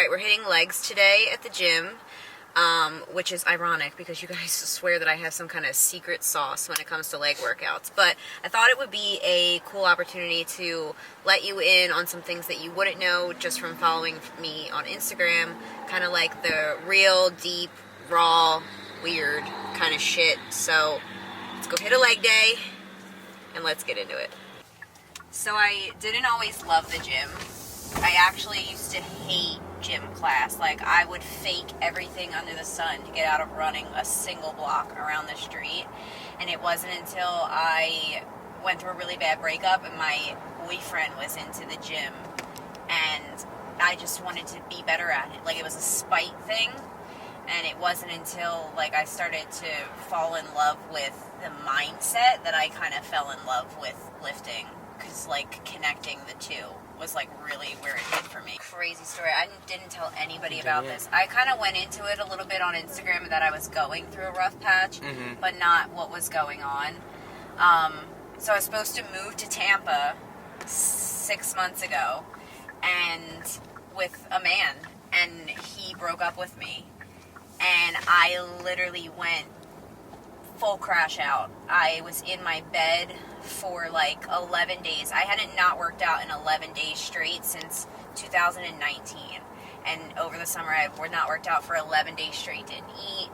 Alright, we're hitting legs today at the gym, which is ironic because you guys swear that I have some kind of secret sauce when it comes to leg workouts. But I thought it would be a cool opportunity to let you in on some things that you wouldn't know just from following me on Instagram. Kind of like the real, deep, raw, weird kind of shit. So let's go hit a leg day and let's get into it. So I didn't always love the gym. I actually used to hate gym class. Like, I would fake everything under the sun to get out of running a single block around the street. And it wasn't until I went through a really bad breakup and my boyfriend was into the gym and I just wanted to be better at it. Like, it was a spite thing. And it wasn't until, like, I started to fall in love with the mindset that I kind of fell in love with lifting. Because, like, connecting the two was, like, really where it hit for me. Crazy story. I didn't tell anybody about this. I kind of went into it a little bit on Instagram that I was going through a rough patch, but not what was going on. So I was supposed to move to Tampa 6 months ago, and with a man, and he broke up with me. And I literally went full crash out. I was in my bed for like 11 days. I hadn't not worked out in 11 days straight since 2019. And over the summer, I had not worked out for 11 days straight, didn't eat,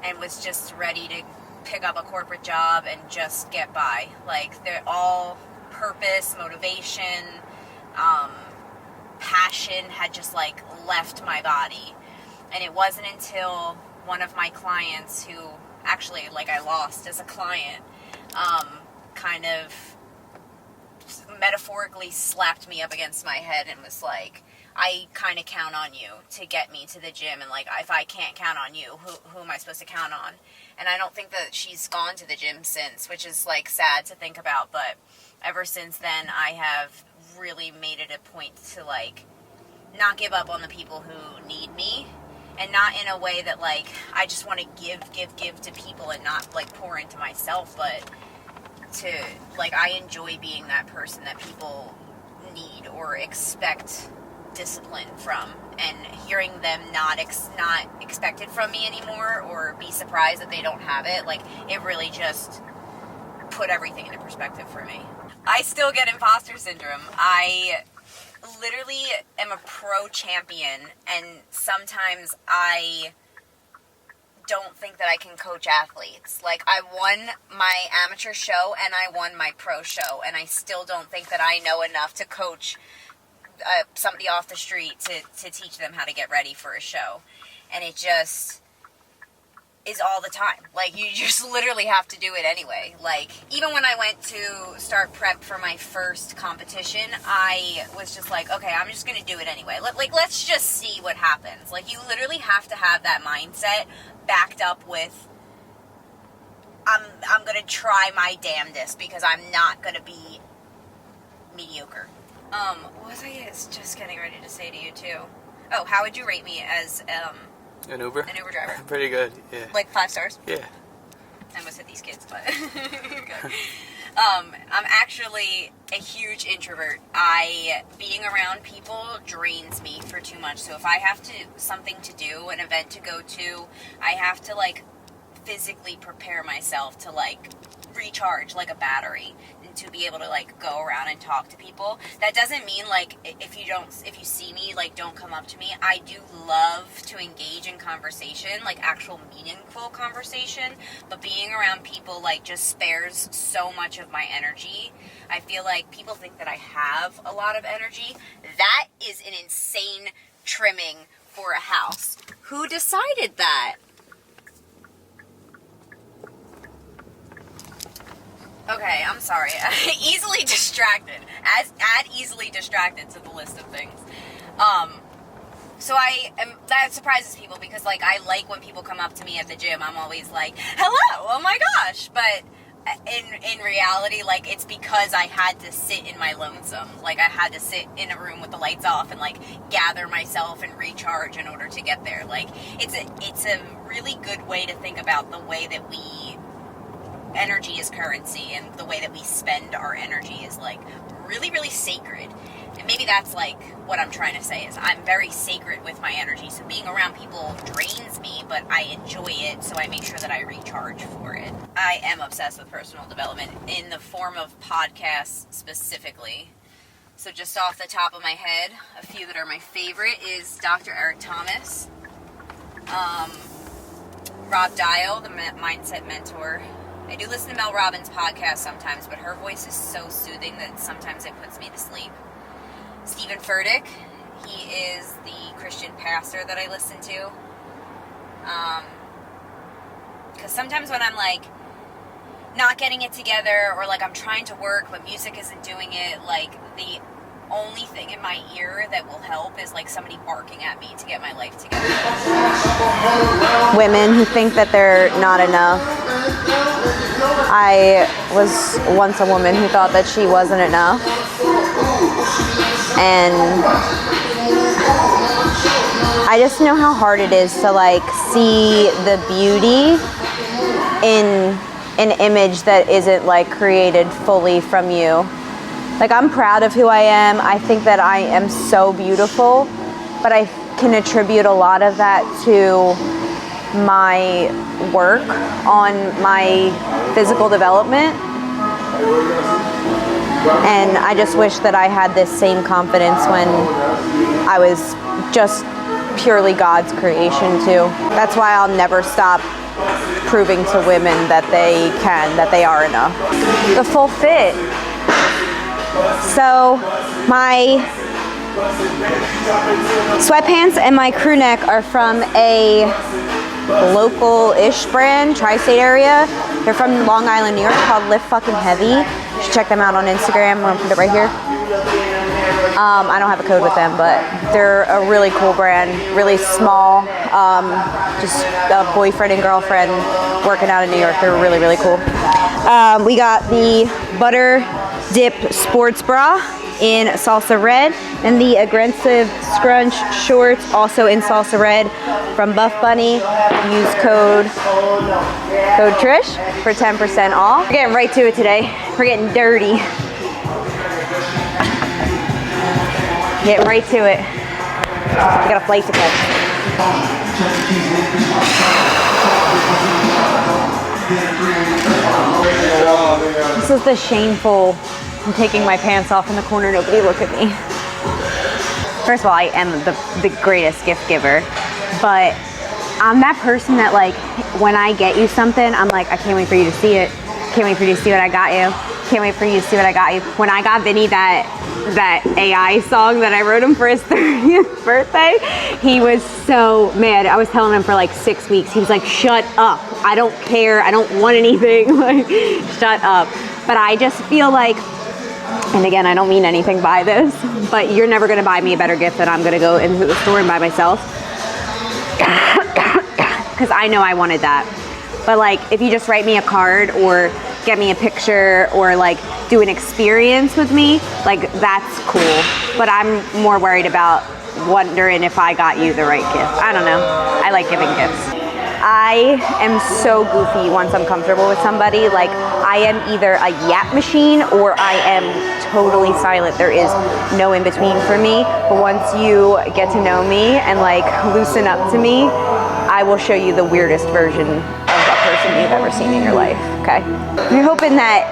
and was just ready to pick up a corporate job and just get by. Like, they're all purpose, motivation, passion had just like left my body. And it wasn't until one of my clients who actually, like, I lost as a client, kind of metaphorically slapped me up against my head and was like, I kind of count on you to get me to the gym, and, like, if I can't count on you, who am I supposed to count on? And I don't think that she's gone to the gym since, which is, like, sad to think about, but ever since then, I have really made it a point to, like, not give up on the people who need me. And not in a way that, like, I just want to give to people and not, like, pour into myself, but to, like, I enjoy being that person that people need or expect discipline from. And hearing them not expect it from me anymore or be surprised that they don't have it, like, it really just put everything into perspective for me. I still get imposter syndrome. I literally am a pro champion, and sometimes I don't think that I can coach athletes. Like, I won my amateur show and I won my pro show, and I still don't think that I know enough to coach somebody off the street to teach them how to get ready for a show. And it just is all the time. Like, you just literally have to do it anyway. Like, even when I went to start prep for my first competition, I was just like, okay, I'm just going to do it anyway. Let's just see what happens. Like, you literally have to have that mindset backed up with, I'm going to try my damnedest because I'm not going to be mediocre. What was I just getting ready to say to you, too? Oh, how would you rate me as, an Uber? An Uber driver. Pretty good, yeah. Like 5 stars? Yeah. I almost hit these kids, but good. I'm actually a huge introvert. Being around people drains me for too much. So if I have something to do, an event to go to, I have to, like, physically prepare myself to, like, recharge like a battery and to be able to, like, go around and talk to people. That doesn't mean, like, if you see me, like, don't come up to me. I do love to engage in conversation, like actual meaningful conversation, but being around people, like, just spares so much of my energy. I feel like people think that I have a lot of energy. That is an insane trimming for a house. Who decided that? Okay, I'm sorry. Easily distracted. Add easily distracted to the list of things. So that surprises people because, like, I like when people come up to me at the gym. I'm always like, hello, oh my gosh. But in reality, like, it's because I had to sit in my lonesome. Like, I had to sit in a room with the lights off and, like, gather myself and recharge in order to get there. Like, it's a really good way to think about the way that energy is currency, and the way that we spend our energy is, like, really, really sacred. And maybe that's like what I'm trying to say is I'm very sacred with my energy. So being around people drains me, but I enjoy it. So I make sure that I recharge for it. I am obsessed with personal development in the form of podcasts specifically. So just off the top of my head, a few that are my favorite is Dr. Eric Thomas, Rob Dial, the Mindset Mentor. I do listen to Mel Robbins' podcast sometimes, but her voice is so soothing that sometimes it puts me to sleep. Stephen Furtick, he is the Christian pastor that I listen to. Because sometimes when I'm like not getting it together, or like I'm trying to work but music isn't doing it, like the only thing in my ear that will help is like somebody barking at me to get my life together. Women who think that they're not enough. I was once a woman who thought that she wasn't enough. And I just know how hard it is to like see the beauty in an image that isn't like created fully from you. Like, I'm proud of who I am. I think that I am so beautiful, but I can attribute a lot of that to my work on my physical development. And I just wish that I had this same confidence when I was just purely God's creation too. That's why I'll never stop proving to women that they can, that they are enough. The full fit. So my sweatpants and my crew neck are from a local-ish brand, tri-state area. They're from Long Island, New York, called Lift Fucking Heavy. You should check them out on Instagram. I'm gonna put it right here. I don't have a code with them, but they're a really cool brand, really small, just a boyfriend and girlfriend working out in New York. They're really, really cool. We got the Butter Dip Sports Bra in Salsa Red, and the Aggressive Scrunch Shorts also in Salsa Red from Buffbunny. Use code Trish for 10% off. We're getting right to it today. We're getting dirty. Getting right to it. I got a flight to catch. This is the shameful. I'm taking my pants off in the corner. Nobody look at me. First of all, I am the greatest gift giver, but I'm that person that like when I get you something, I'm like, I can't wait for you to see it. Can't wait for you to see what I got you. Can't wait for you to see what I got you. When I got Vinny that AI song that I wrote him for his 30th birthday, he was so mad. I was telling him for like 6 weeks. He was like, shut up. I don't care. I don't want anything. Like, shut up. But I just feel like, and again, I don't mean anything by this, but you're never going to buy me a better gift than I'm going to go into the store and buy myself. Because I know I wanted that. But like, if you just write me a card or get me a picture or like do an experience with me, like that's cool. But I'm more worried about wondering if I got you the right gift. I don't know. I like giving gifts. I am so goofy once I'm comfortable with somebody. Like, I am either a yap machine or I am totally silent. There is no in between for me. But once you get to know me and like loosen up to me, I will show you the weirdest version of a person you've ever seen in your life. Okay? I'm hoping that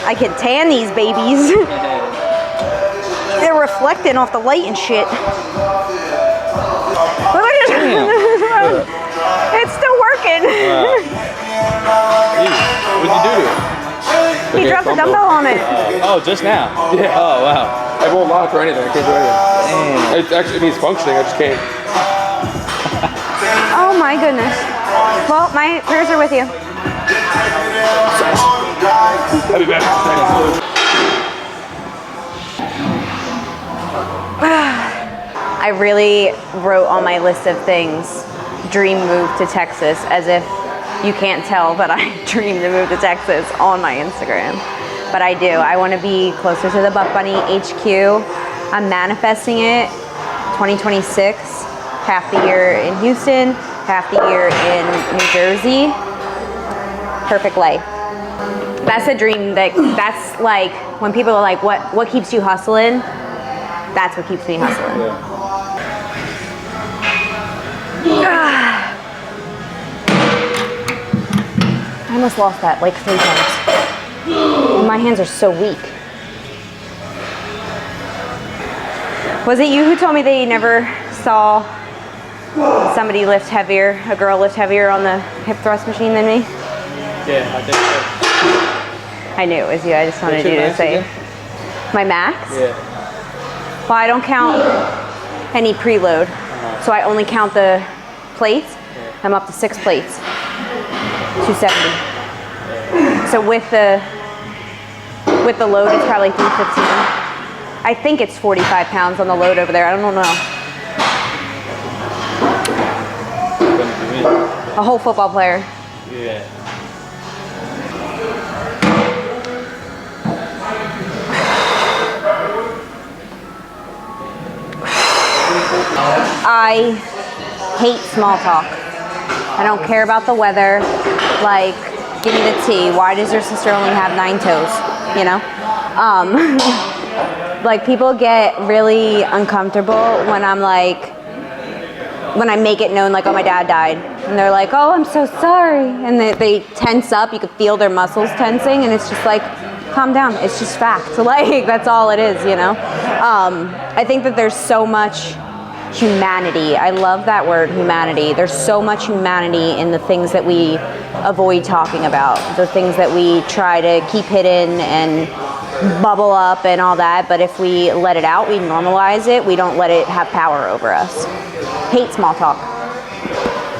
I can tan these babies. They're reflecting off the light and shit. It's still working. What'd you do to it? He dropped a dumbbell on it. Oh, just now? Yeah. Oh, wow. I won't lock or anything. I can't do anything. It actually means functioning. I just can't. Oh my goodness. Well, my prayers are with you. I'll be back. I really wrote on my list of things, dream move to Texas, as if you can't tell, but I dream to move to Texas on my Instagram. But I do. I want to be closer to the Buffbunny HQ. I'm manifesting it. 2026, half the year in Houston, half the year in New Jersey. Perfect life. That's a dream. That's like when people are like, what keeps you hustling? That's what keeps me hustling. Yeah. I almost lost that like 3 times. My hands are so weak. Was it you who told me that you never saw somebody lift heavier, a girl lift heavier on the hip thrust machine than me? Yeah, I think so. I knew it was you. I just wanted you to say. Again? My max? Yeah. Well, I don't count any preload. So I only count the plates. Yeah. I'm up to 6 plates. 270. So with the load, it's probably 315. I think it's 45 pounds on the load over there. I don't know. A whole football player. Yeah. I hate small talk. I don't care about the weather. Like, give me the tea. Why does your sister only have 9 toes? You know? Like, people get really uncomfortable when I'm like, when I make it known, like, oh, my dad died. And they're like, oh, I'm so sorry. And they tense up. You can feel their muscles tensing. And it's just like, calm down. It's just fact. Like, that's all it is, you know? I think that there's so much humanity. I love that word, humanity. There's so much humanity in the things that we avoid talking about, the things that we try to keep hidden and bubble up and all that. But if we let it out, we normalize it, we don't let it have power over us. Hate small talk.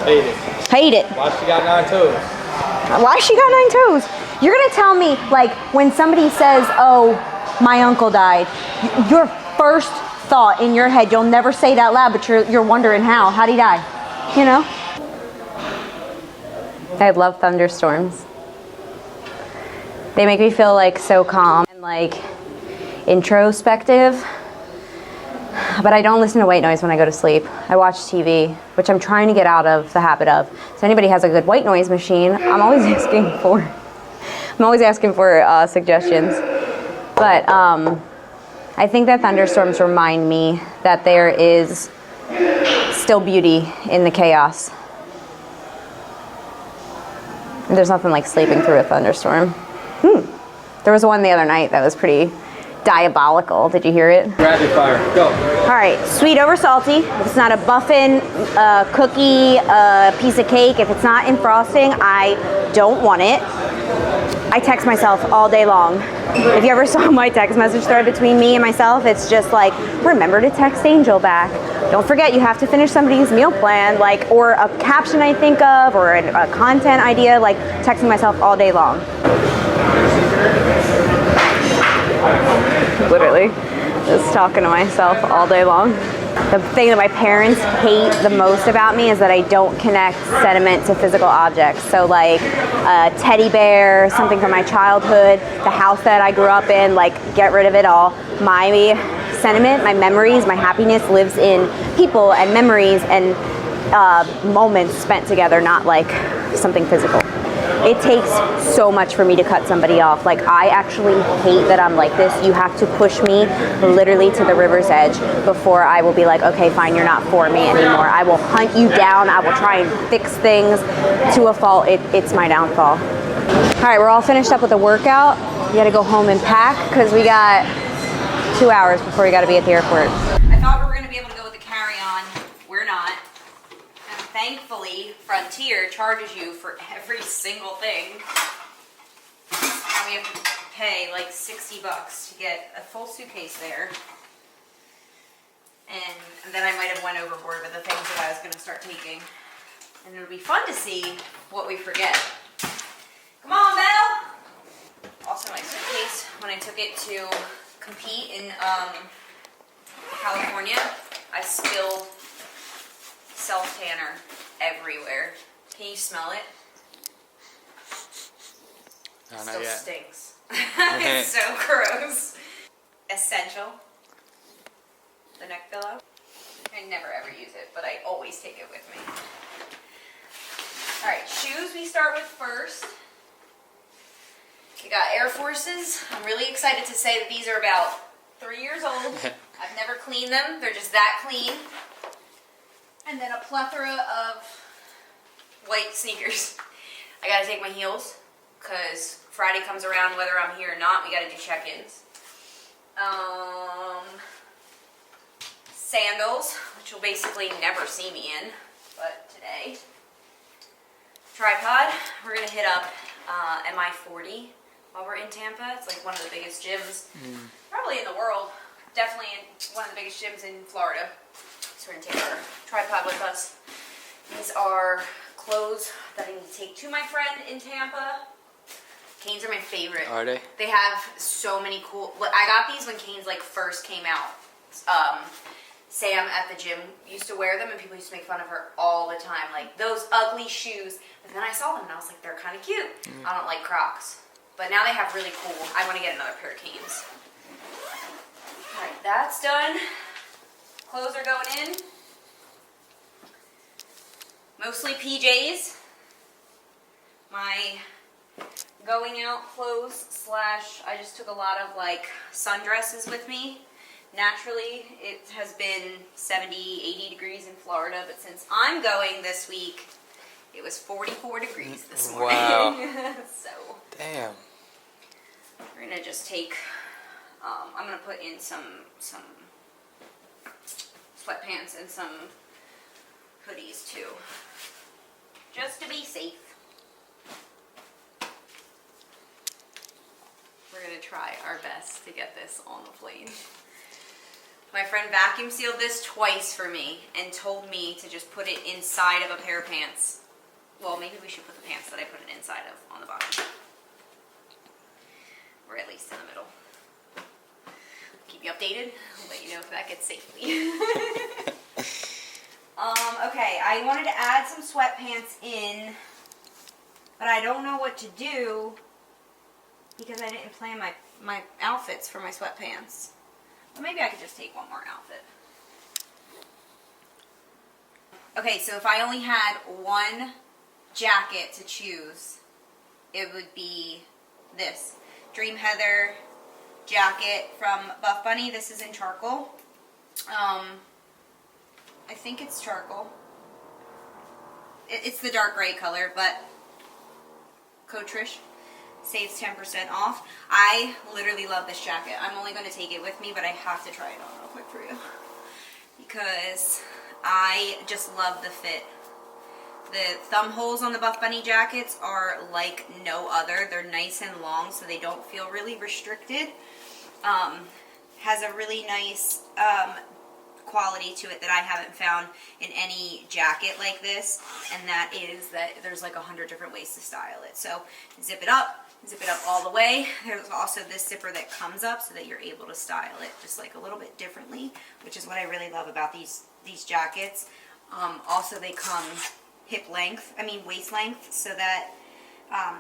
Hate it. Hate it. Why she got 9 toes? Why she got 9 toes? You're gonna tell me, like, when somebody says, oh, my uncle died, your first thought in your head, you'll never say it out loud, but you're wondering how'd he die? You know? I love thunderstorms. They make me feel like so calm and like introspective. But I don't listen to white noise when I go to sleep. I watch TV, which I'm trying to get out of the habit of. So anybody has a good white noise machine, I'm always asking for suggestions. But I think that thunderstorms remind me that there is still beauty in the chaos. And there's nothing like sleeping through a thunderstorm. There was one the other night that was pretty diabolical. Did you hear it? Rapid fire, go. All right, sweet over salty. If it's not a muffin, cookie, piece of cake, if it's not in frosting, I don't want it. I text myself all day long. If you ever saw my text message thread between me and myself, it's just like, remember to text Angel back. Don't forget you have to finish somebody's meal plan, like, or a caption I think of, or a content idea, like texting myself all day long. Literally, just talking to myself all day long. The thing that my parents hate the most about me is that I don't connect sentiment to physical objects. So like a teddy bear, something from my childhood, the house that I grew up in, like get rid of it all. My sentiment, my memories, my happiness lives in people and memories and moments spent together, not like something physical. It takes so much for me to cut somebody off. Like, I actually hate that I'm like this. You have to push me literally to the river's edge before I will be like, okay, fine, you're not for me anymore. I will hunt you down. I will try and fix things to a fault. It's my downfall. All right, we're all finished up with the workout. We gotta go home and pack because we got 2 hours before we gotta be at the airport. I thought we were gonna be able to go with the carry-on. We're not. Thankfully, Frontier charges you for every single thing. Now we have to pay like $60 to get a full suitcase there. And then I might have went overboard with the things that I was going to start taking. And it'll be fun to see what we forget. Come on, Belle! Also my suitcase, when I took it to compete in California, I spilled self-tanner everywhere. Can you smell it? No, It not still yet. stinks. It's so gross. Essential. The neck pillow. I never ever use it, but I always take it with me. Alright, shoes we start with first. We got Air Forces. I'm really excited to say that these are about 3 years old. I've never cleaned them. They're just that clean. And then a plethora of white sneakers. I gotta take my heels because Friday comes around whether I'm here or not. We gotta do check-ins. Sandals, which you'll basically never see me in, but today. Tripod. We're gonna hit up MI40 while we're in Tampa. It's like one of the biggest gyms, probably in the world. Definitely one of the biggest gyms in Florida. So we're gonna take our tripod with us. These are clothes that I need to take to my friend in Tampa. Canes are my favorite. Are they? They have so many cool. I got these when Canes like first came out. Sam at the gym used to wear them, and people used to make fun of her all the time, like those ugly shoes. But then I saw them, and I was like, they're kind of cute. I don't like Crocs, but now they have really cool. I want to get another pair of Canes. All right, that's done. Clothes are going in. Mostly PJs. My going out clothes slash I just took a lot of like sundresses with me. Naturally, it has been 70, 80 degrees in Florida, but since I'm going this week, it was 44 degrees this morning. Wow. So, Damn. we're gonna just take, I'm gonna put in some sweatpants and some hoodies too, just to be safe. We're gonna try our best to get this on the plane. My friend vacuum sealed this twice for me and told me to just put it inside of a pair of pants. Well, maybe we should put the pants that I put it inside of on the bottom. Or at least in the middle. Keep you updated. I'll let you know if that gets safely. Okay, I wanted to add some sweatpants in, but I don't know what to do because I didn't plan my outfits for my sweatpants. But maybe I could just take one more outfit. Okay, so if I only had one jacket to choose, it would be this Dream Heather jacket from Buffbunny. This is in charcoal. I think it's charcoal. It's the dark gray color, but code Trish saves 10% off. I literally love this jacket. I'm only going to take it with me, but I have to try it on real quick for you because I just love the fit. The thumb holes on the Buffbunny jackets are like no other. They're nice and long, so they don't feel really restricted. Has a really nice quality to it that I haven't found in any jacket like this, and that is that there's like 100 different ways to style it. So zip it up all the way. There's also this zipper that comes up so that you're able to style it just like a little bit differently, which is what I really love about these jackets. Also, they come waist length, so that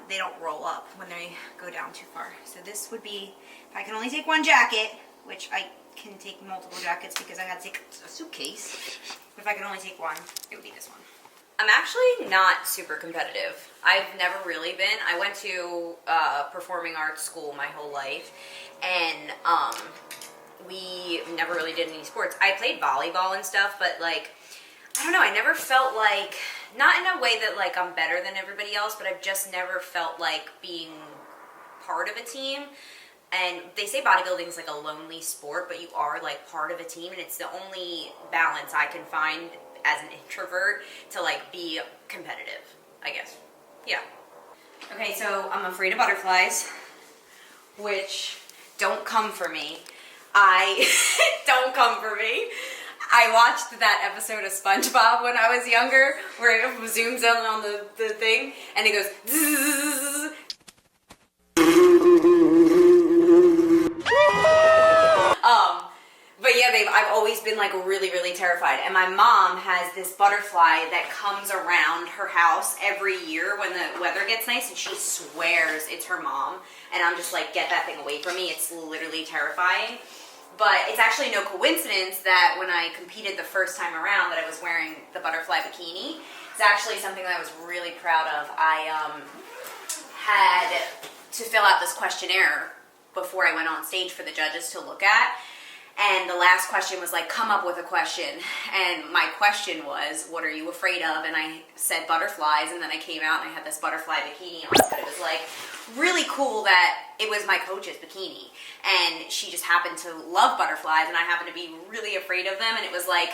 they don't roll up when they go down too far. So this would be, if I can only take one jacket, which I can take multiple jackets because I got to take a suitcase, but if I can only take one, it would be this one. I'm actually not super competitive. I've never really been. I went to performing arts school my whole life, and we never really did any sports. I played volleyball and stuff, but like, I don't know, I never felt like, not in a way that like I'm better than everybody else, but I've just never felt like being part of a team. And they say bodybuilding is like a lonely sport, but you are like part of a team, and it's the only balance I can find as an introvert to like be competitive, I guess. Yeah. Okay, so I'm afraid of butterflies, which don't come for me. Don't come for me. I watched that episode of SpongeBob when I was younger, where it zooms in on the thing, and it goes zzz. But yeah, I've always been like really, really terrified. And my mom has this butterfly that comes around her house every year when the weather gets nice, and she swears it's her mom. And I'm just like, get that thing away from me. It's literally terrifying. But it's actually no coincidence that when I competed the first time around that I was wearing the butterfly bikini. It's actually something that I was really proud of. I had to fill out this questionnaire before I went on stage for the judges to look at. And the last question was like, come up with a question. And my question was, what are you afraid of? And I said butterflies, and then I came out and I had this butterfly bikini on. But it was like really cool that it was my coach's bikini. And she just happened to love butterflies, and I happened to be really afraid of them. And it was like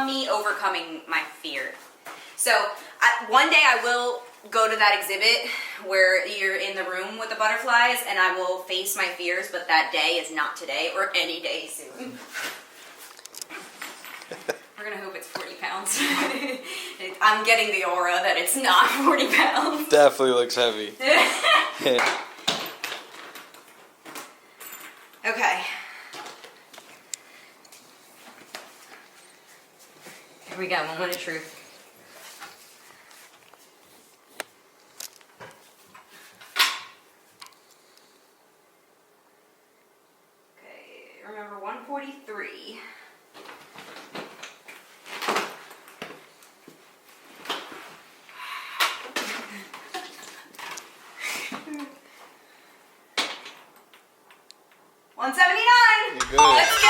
me overcoming my fear. So one day I will go to that exhibit where you're in the room with the butterflies, and I will face my fears, but that day is not today or any day soon. We're gonna hope it's 40 pounds. I'm getting the aura that it's not 40 pounds. Definitely looks heavy. Okay. Here we go, moment of truth. Remember 143. $179. You're good. Let's go.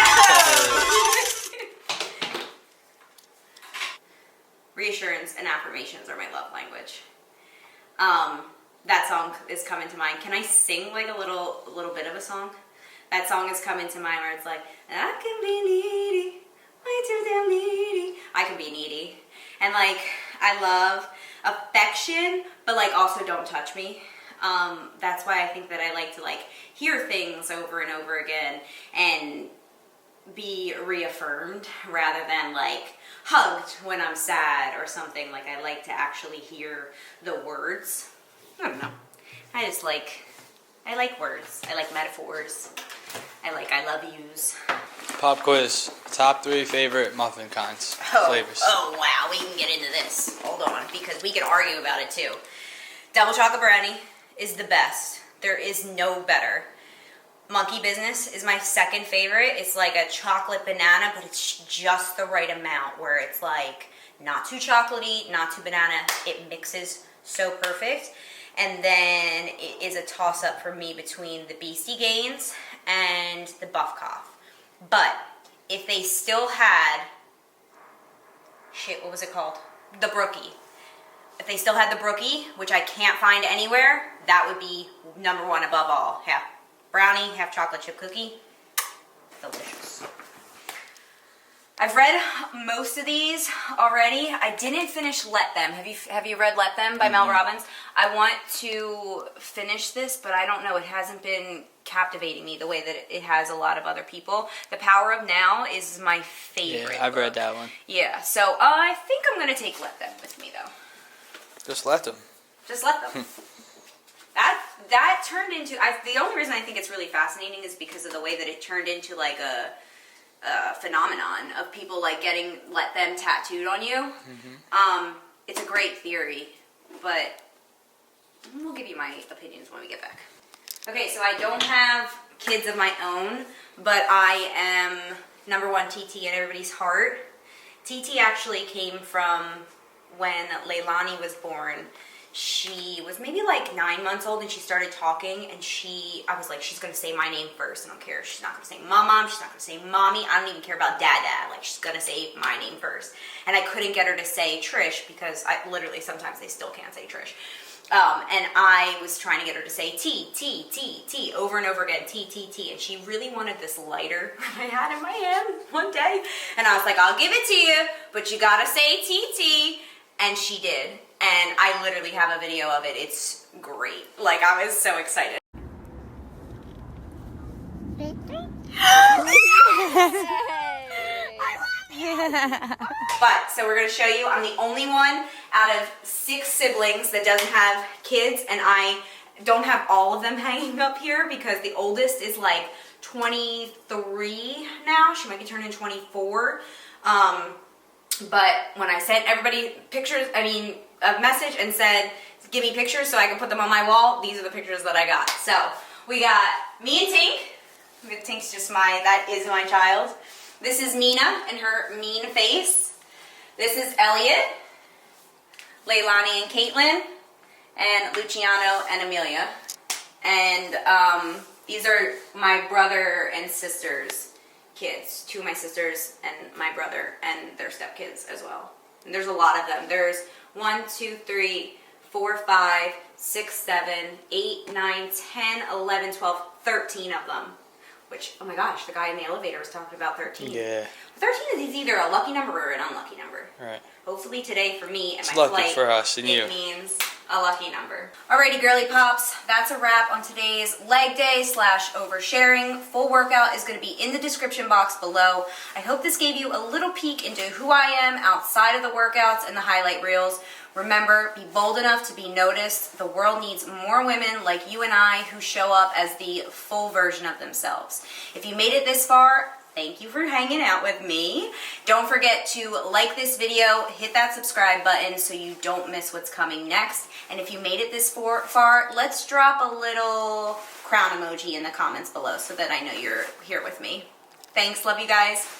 Reassurance and affirmations are my love language. That song is coming to mind. Can I sing like a little bit of a song? That song is coming to mind where it's like, I can be needy, way too damn needy. I can be needy. And like, I love affection, but like also don't touch me. That's why I think that I like to like hear things over and over again and be reaffirmed rather than like hugged when I'm sad or something. Like I like to actually hear the words. I don't know. I like words. I like metaphors. I love yous. Pop quiz. Top 3 favorite muffin kinds. Flavors. Oh, wow. We can get into this. Hold on, because we could argue about it, too. Double chocolate brownie is the best. There is no better. Monkey Business is my second favorite. It's like a chocolate banana, but it's just the right amount where it's like not too chocolatey, not too banana. It mixes so perfect. And then it is a toss-up for me between the Beastie Gains and the Buff Cough. But if they still had, what was it called? The Brookie. If they still had the Brookie, which I can't find anywhere, that would be number one above all. Half brownie, half chocolate chip cookie. Delicious. I've read most of these already. I didn't finish Let Them. Have you read Let Them by Mel Robbins? I want to finish this, but I don't know. It hasn't been captivating me the way that it has a lot of other people. The Power of Now is my favorite. Yeah, I've read that one. Yeah, so I think I'm going to take Let Them with me, though. Just let them. Just let them. That turned into... the only reason I think it's really fascinating is because of the way that it turned into like a phenomenon of people like getting Let Them tattooed on you. It's a great theory, but we'll give you my opinions when we get back. Okay, so I don't have kids of my own, but I am number one TT in everybody's heart. TT actually came from when Leilani was born. She was maybe like 9 months old and she started talking, and I was like, she's gonna say my name first. I don't care. She's not gonna say mom, she's not gonna say mommy. I don't even care about dad. Like, she's gonna say my name first. And I couldn't get her to say Trish because I literally sometimes they still can't say Trish. And I was trying to get her to say T over and over again, T. And she really wanted this lighter I had in my hand one day. And I was like, I'll give it to you, but you gotta say TT. And she did. And I literally have a video of it. It's great. Like, I was so excited. But, so we're going to show you, I'm the only one out of 6 siblings that doesn't have kids, and I don't have all of them hanging up here because the oldest is like 23 now. She might be turning 24. But when I sent everybody a message and said, give me pictures so I can put them on my wall, these are the pictures that I got. So, we got me and Tink. Tink's just that is my child. This is Mina and her mean face. This is Elliot, Leilani and Caitlin, and Luciano and Amelia. And these are my brother and sister's kids. 2 of my sisters and my brother and their stepkids as well. And there's a lot of them. There's 1, 2, 3, 4, 5, 6, 7, 8, 9, 10, 11, 12, 13 of them. Which, oh my gosh, the guy in the elevator was talking about 13. Yeah. 13 is either a lucky number or an unlucky number. Right. Hopefully today for me and It's my lucky flight, for us and you. it means a lucky number. Alrighty, girly pops, that's a wrap on today's leg day / oversharing. Full workout is going to be in the description box below. I hope this gave you a little peek into who I am outside of the workouts and the highlight reels. Remember, be bold enough to be noticed. The world needs more women like you and I who show up as the full version of themselves. If you made it this far, thank you for hanging out with me. Don't forget to like this video, hit that subscribe button so you don't miss what's coming next. And if you made it this far, let's drop a little crown emoji in the comments below so that I know you're here with me. Thanks, love you guys.